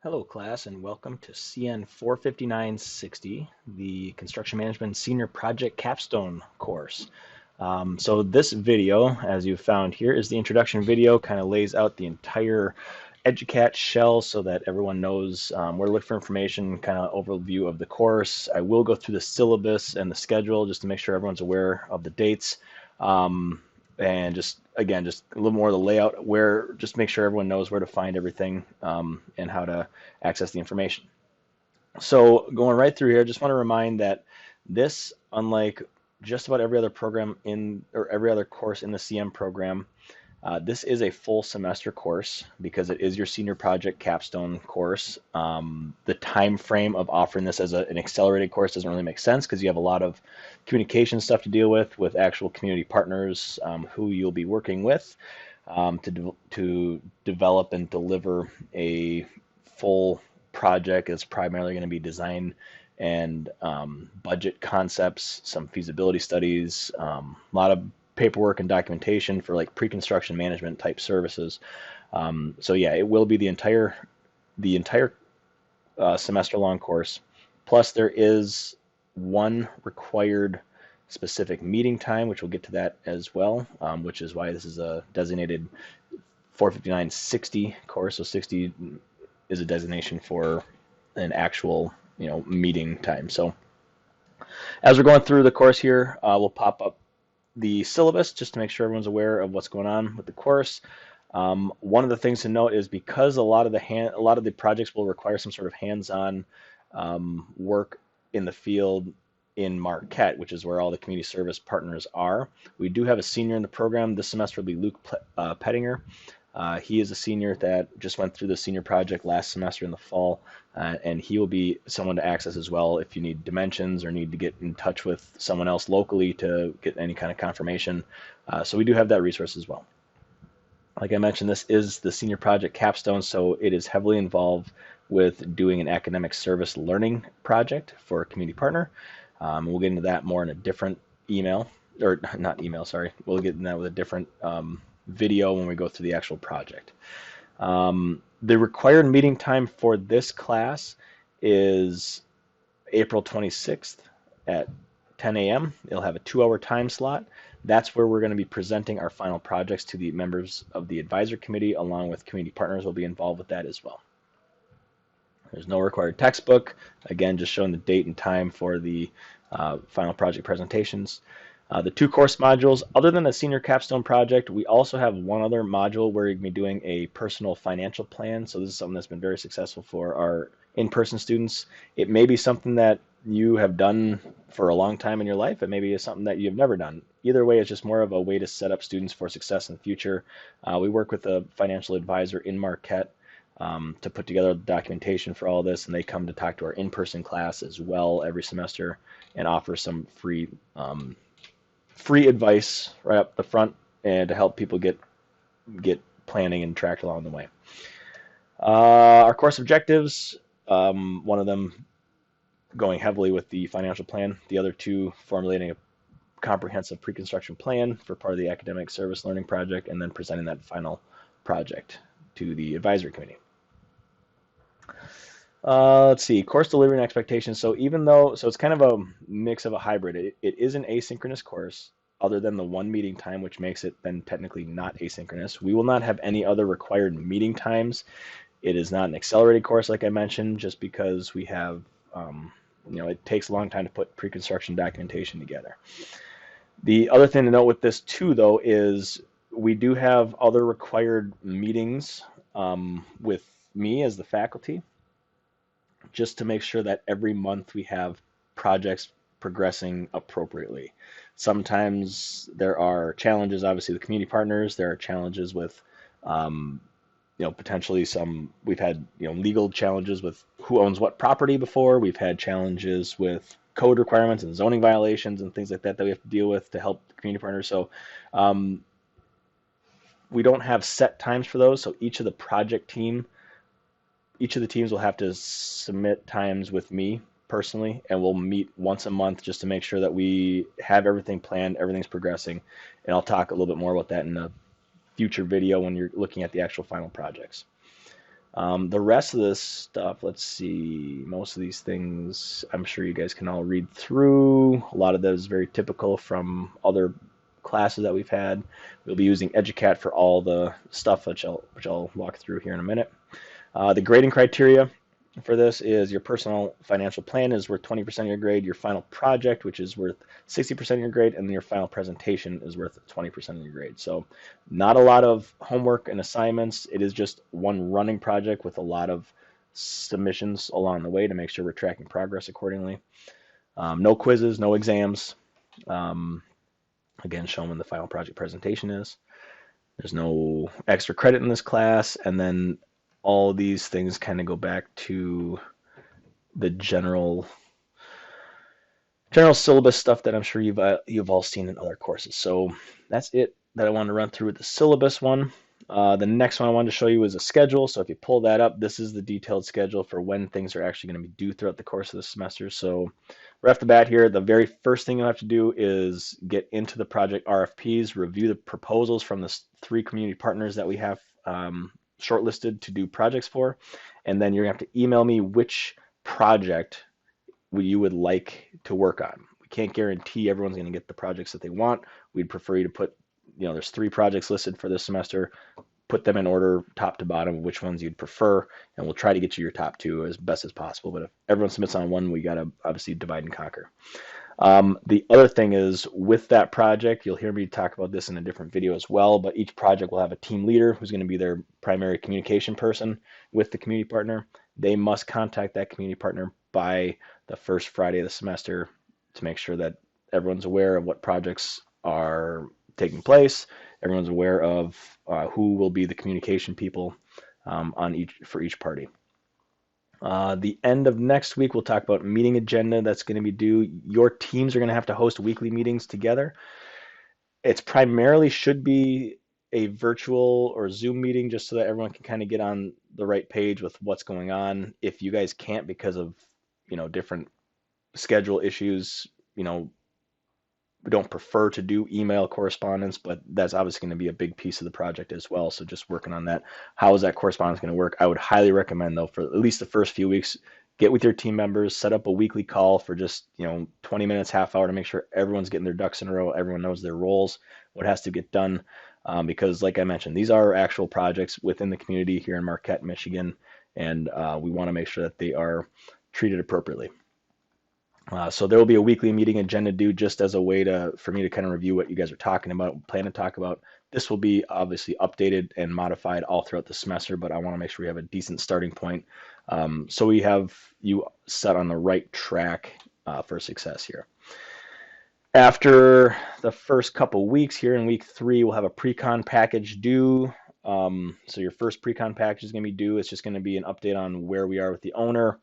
Hello class and welcome to CN459-60, the Construction Management Senior Project Capstone course. So this video, as you found here, is the introduction video, kind of lays out the entire EDUCAT shell so that everyone knows where to look for information, kind of overview of the course. I will go through the syllabus and the schedule just to make sure everyone's aware of the dates. And just again, just a little more of the layout where just make sure everyone knows where to find everything and how to access the information. So going right through here, I just want to remind that this, unlike just about every other program or every other course in the CM program, this is a full semester course because it is your senior project capstone course. The time frame of offering this as an accelerated course doesn't really make sense because you have a lot of communication stuff to deal with actual community partners who you'll be working with to develop and deliver a full project. It's primarily going to be design and budget concepts, some feasibility studies, a lot of paperwork and documentation for like pre-construction management type services. So yeah, it will be the entire semester long course. Plus there is one required specific meeting time, which we'll get to that as well, which is why this is a designated 459-60 course. So 60 is a designation for an actual meeting time. So as we're going through the course here, we'll pop up the syllabus just to make sure everyone's aware of what's going on with the course. One of the things to note is because a lot of the projects will require some sort of hands-on work in the field in Marquette, which is where all the community service partners are. We do have a senior in the program. This semester will be Luke Pettinger. He is a senior that just went through the senior project last semester in the fall, and he will be someone to access as well if you need dimensions or need to get in touch with someone else locally to get any kind of confirmation. So we do have that resource as well. Like I mentioned, this is the senior project capstone, so it is heavily involved with doing an academic service learning project for a community partner. We'll get into that more in a different email, or not email, sorry. We'll get into that with a different video when we go through the actual project. The required meeting time for this class is April 26th at 10 a.m. It'll have a 2-hour time slot. That's where we're going to be presenting our final projects to the members of the advisor committee, along with community partners will be involved with that as well. There's no required textbook. Again, just showing the date and time for the final project presentations. The 2 course modules, other than the senior capstone project, we also have one other module where you're going to be doing a personal financial plan. So this is something that's been very successful for our in-person students. It may be something that you have done for a long time in your life. It may be something that you've never done. Either way, it's just more of a way to set up students for success in the future. We work with a financial advisor in Marquette to put together the documentation for all this, and they come to talk to our in-person class as well every semester and offer some free advice right up the front and to help people get planning and tracked along the way. Our course objectives, one of them going heavily with the financial plan, the other 2 formulating a comprehensive pre-construction plan for part of the academic service learning project, and then presenting that final project to the advisory committee. Let's see, course delivery and expectations. So it's kind of a mix of a hybrid. It is an asynchronous course other than the 1 meeting time, which makes it then technically not asynchronous. We will not have any other required meeting times. It is not an accelerated course, like I mentioned, just because we have, it takes a long time to put pre-construction documentation together. The other thing to note with this too, though, is we do have other required meetings with me as the faculty, just to make sure that every month we have projects progressing appropriately. Sometimes there are challenges, obviously, the community partners. There are challenges with, potentially we've had, legal challenges with who owns what property before. We've had challenges with code requirements and zoning violations and things like that we have to deal with to help the community partners. So we don't have set times for those. So each of the teams will have to submit times with me personally, and we'll meet once a month just to make sure that we have everything planned, everything's progressing. And I'll talk a little bit more about that in a future video when you're looking at the actual final projects. The rest of this stuff, let's see, most of these things I'm sure you guys can all read through. A lot of that is very typical from other classes that we've had. We'll be using Educat for all the stuff, which I'll walk through here in a minute. The grading criteria for this is your personal financial plan is worth 20% of your grade, your final project, which is worth 60% of your grade, and your final presentation is worth 20% of your grade. So not a lot of homework and assignments. It is just one running project with a lot of submissions along the way to make sure we're tracking progress accordingly. No quizzes, no exams. Um, again, show them when the final project presentation is. There's no extra credit in this class, and then all these things kind of go back to the general syllabus stuff that I'm sure you've all seen in other courses. So that's it that I wanted to run through with the syllabus one. The next one I wanted to show you is a schedule. So if you pull that up, this is the detailed schedule for when things are actually going to be due throughout the course of the semester. So right off the bat here, the very first thing you have to do is get into the project RFPs, review the proposals from the 3 community partners that we have shortlisted to do projects for, and then you're going to have to email me which project you would like to work on. We can't guarantee everyone's going to get the projects that they want. We'd prefer you to put, there's 3 projects listed for this semester. Put them in order, top to bottom, of which ones you'd prefer, and we'll try to get you your top 2 as best as possible. But if everyone submits on one, we got to obviously divide and conquer. The other thing is with that project, you'll hear me talk about this in a different video as well, but each project will have a team leader who's going to be their primary communication person with the community partner. They must contact that community partner by the first Friday of the semester to make sure that everyone's aware of what projects are taking place. Everyone's aware of who will be the communication people for each party. The end of next week, we'll talk about meeting agenda that's going to be due. Your teams are going to have to host weekly meetings together. It's primarily should be a virtual or Zoom meeting just so that everyone can kind of get on the right page with what's going on. If you guys can't because of, different schedule issues, we don't prefer to do email correspondence, but that's obviously going to be a big piece of the project as well. So just working on that. How is that correspondence going to work? I would highly recommend, though, for at least the first few weeks, get with your team members, set up a weekly call for just 20 minutes, half hour to make sure everyone's getting their ducks in a row, everyone knows their roles, what has to get done. Because like I mentioned, these are actual projects within the community here in Marquette, Michigan, and we want to make sure that they are treated appropriately. So there will be a weekly meeting agenda due just as a way for me to kind of review what you guys are talking about, plan to talk about. This will be obviously updated and modified all throughout the semester, but I want to make sure we have a decent starting point so we have you set on the right track for success here. After the first couple weeks here in week 3, we'll have a pre-con package due. So your first pre-con package is going to be due. It's just going to be an update on where we are with the owner.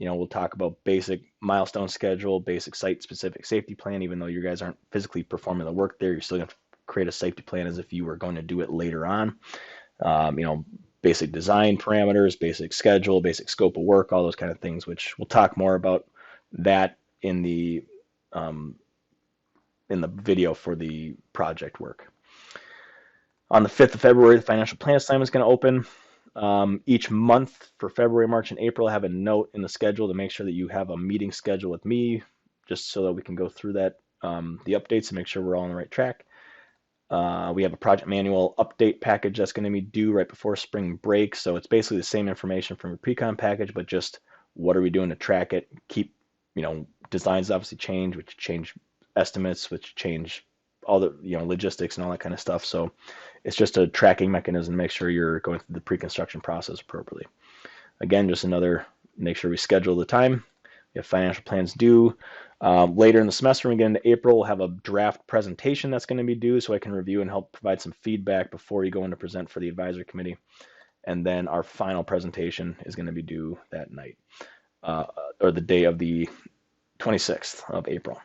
We'll talk about basic milestone schedule, basic site-specific safety plan. Even though you guys aren't physically performing the work there, you're still going to create a safety plan as if you were going to do it later on. Basic design parameters, basic schedule, basic scope of work, all those kind of things, which we'll talk more about that in the video for the project work. On the 5th of February, the financial plan assignment is going to open. Each month for February, March, and April, I have a note in the schedule to make sure that you have a meeting schedule with me, just so that we can go through that, the updates, and make sure we're all on the right track. We have a project manual update package that's going to be due right before spring break. So it's basically the same information from your pre-con package, but just what are we doing to track it? Keep, designs obviously change, which change estimates, which change all the, logistics and all that kind of stuff. So it's just a tracking mechanism to make sure you're going through the pre-construction process appropriately. Again, just make sure we schedule the time. We have financial plans due. Later in the semester, when we get into April, we'll have a draft presentation that's going to be due so I can review and help provide some feedback before you go in to present for the advisory committee. And then our final presentation is going to be due that night, or the day of the 26th of April.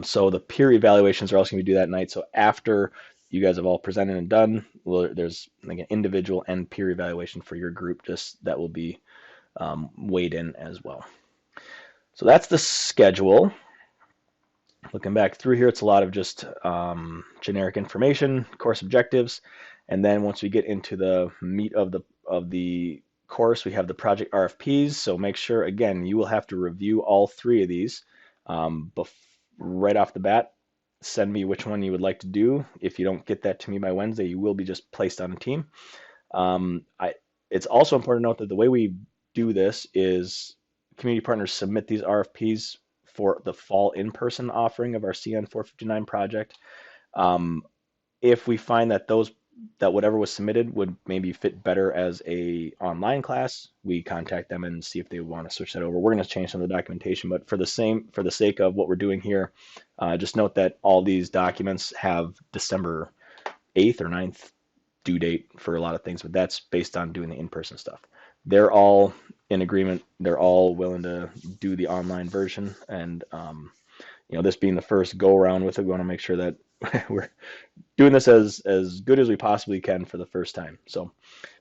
So the peer evaluations are also going to be due that night. So after you guys have all presented and done, there's like an individual and peer evaluation for your group, just that will be weighed in as well. So that's the schedule. Looking back through here, it's a lot of just generic information, course objectives, and then once we get into the meat of of the course, we have the project RFPs. So make sure, again, you will have to review all three of these right off the bat. Send me which one you would like to do. If you don't get that to me by Wednesday, you will be just placed on a team. Um, I, it's also important to note that the way we do this is community partners submit these RFPs for the fall in-person offering of our CN459 project. Um, if we find that whatever was submitted would maybe fit better as a online class, we contact them and see if they want to switch that over. We're going to change some of the documentation, but for the sake of what we're doing here, just note that all these documents have December 8th or 9th due date for a lot of things, but that's based on doing the in-person stuff. They're all in agreement. They're all willing to do the online version, and this being the first go around with it, we want to make sure that we're doing this as good as we possibly can for the first time. So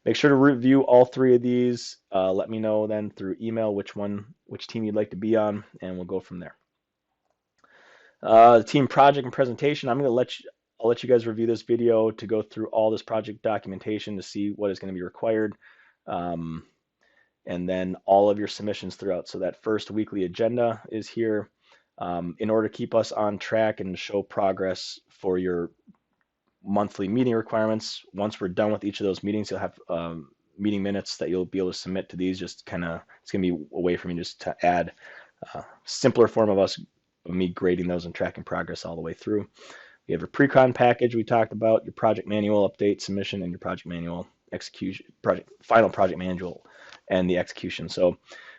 make sure to review all three of these. Let me know then through email which team you'd like to be on, and we'll go from there. The team project and presentation. I'll let you guys review this video to go through all this project documentation to see what is going to be required, and then all of your submissions throughout. So that first weekly agenda is here. In order to keep us on track and show progress for your monthly meeting requirements, once we're done with each of those meetings, you'll have meeting minutes that you'll be able to submit to these. Just kind of, it's going to be a way for me just to add a simpler form of me grading those and tracking progress all the way through. We have a pre-con package we talked about, your project manual update submission, and your project manual execution, final project manual, and the execution. So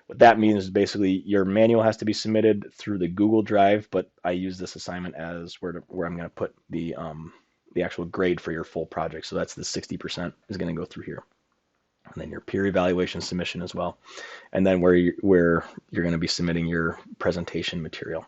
what that means is basically your manual has to be submitted through the Google Drive, but I use this assignment as where I'm going to put the actual grade for your full project. So that's the 60% is going to go through here. And then your peer evaluation submission as well. And then where you're going to be submitting your presentation material.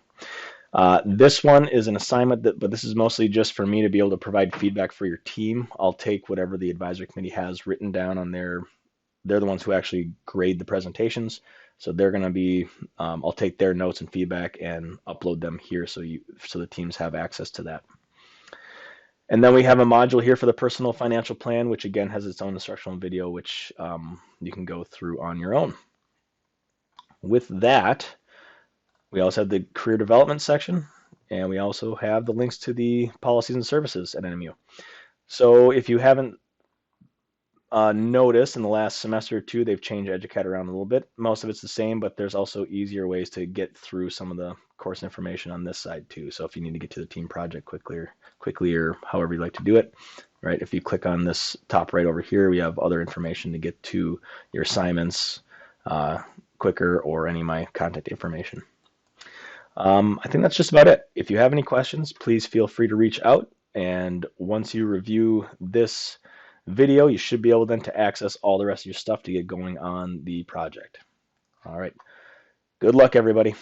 This one is an assignment but this is mostly just for me to be able to provide feedback for your team. I'll take whatever the advisory committee has written down on they're the ones who actually grade the presentations. So they're going to be, I'll take their notes and feedback and upload them here so the teams have access to that. And then we have a module here for the personal financial plan, which again has its own instructional video, which you can go through on your own. With that, we also have the career development section, and we also have the links to the policies and services at NMU. So if you haven't noticed in the last semester or two, they've changed EduCAD around a little bit. Most of it's the same, but there's also easier ways to get through some of the course information on this side too. So if you need to get to the team project quickly or however you like to do it, right? If you click on this top right over here, we have other information to get to your assignments quicker or any of my contact information. I think that's just about it. If you have any questions, please feel free to reach out. And once you review this video, you should be able then to access all the rest of your stuff to get going on the project. All right. Good luck, everybody.